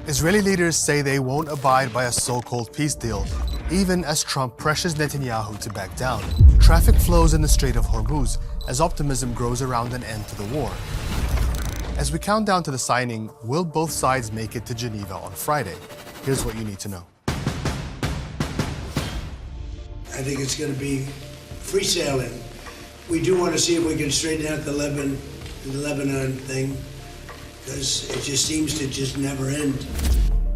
Israeli leaders say they won't abide by a so-called peace deal, even as Trump pressures Netanyahu to back down. Traffic flows in the Strait of Hormuz as optimism grows around an end to the war. As we count down to the signing, will both sides make it to Geneva on Friday? Here's what you need to know. I think it's going to be free sailing. We do want to see if we can straighten out the Lebanon thing, because it just seems to just never end.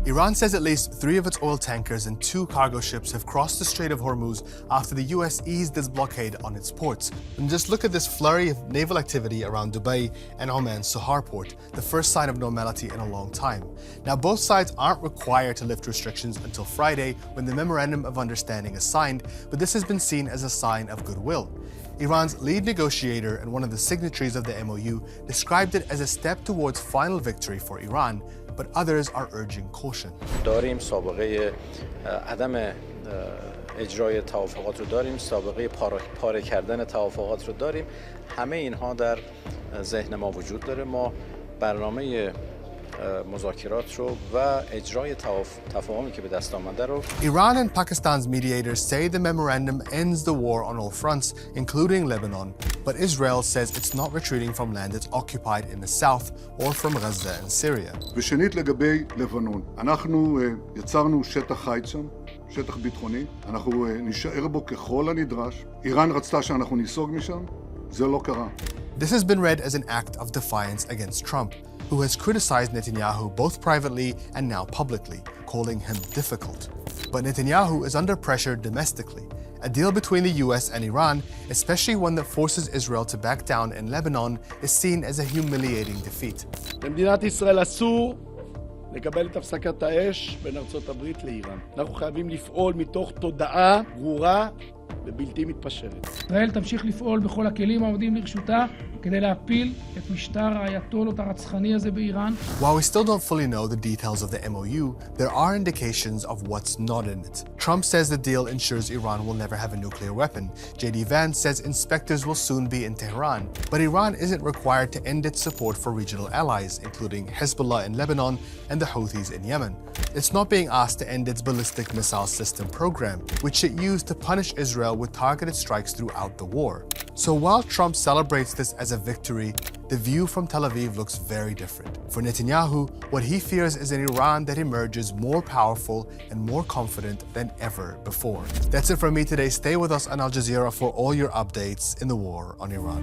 Iran says at least 3 of its oil tankers and 2 cargo ships have crossed the Strait of Hormuz after the US eased its blockade on its ports. And just look at this flurry of naval activity around Dubai and Oman's Sahar port, the first sign of normality in a long time. Now, both sides aren't required to lift restrictions until Friday when the Memorandum of Understanding is signed, but this has been seen as a sign of goodwill. Iran's lead negotiator and one of the signatories of the MOU described it as a step towards final victory for Iran, but others are urging caution. داریم سابقه عدم اجرای توافقات رو داریم، سابقه پاره کردن توافقات رو داریم. همه اینها در ذهن ما وجود داره. ما برنامه مذاکرات رو و اجرای تفاهمی که به دست آمده رو Iran and Pakistan's mediators say the memorandum ends the war on all fronts, including Lebanon, but Israel says it's not retreating from land it's occupied in the south or from Gaza and Syria. ושנית לגבי לבנון, אנחנו יצרנו שטח חיץ שם, שטח ביטחוני, אנחנו נשאר בו ככל הנדרש. איראן רצתה שאנחנו ניסוג משם, זה לא קרה. This has been read as an act of defiance against Trump, who has criticized Netanyahu both privately and now publicly, calling him difficult. But Netanyahu is under pressure domestically. A deal between the US and Iran, especially one that forces Israel to back down in Lebanon, is seen as a humiliating defeat. למדינת ישראל אסור לקבל את הפסקת האש בין ארצות הברית לאיראן. אנחנו חייבים לפעול מתוך תודעה ברורה ובלתי מתפשרת. ישראל תמשיך לפעול בכל הכלים העומדים לרשותה כדי להפיל את משטר האייתולות הרצחני הזה באיראן. While we still don't fully know the details of the MOU, there are indications of what's not in it. Trump says the deal ensures Iran will never have a nuclear weapon. J.D. Vance says inspectors will soon be in Tehran. But Iran isn't required to end its support for regional allies, including Hezbollah in Lebanon and the Houthis in Yemen. It's not being asked to end its ballistic missile system program, which it used to punish Israel with targeted strikes throughout the war. So while Trump celebrates this as a victory, the view from Tel Aviv looks very different. For Netanyahu, what he fears is an Iran that emerges more powerful and more confident than ever before. That's it from me today. Stay with us on Al Jazeera for all your updates in the war on Iran.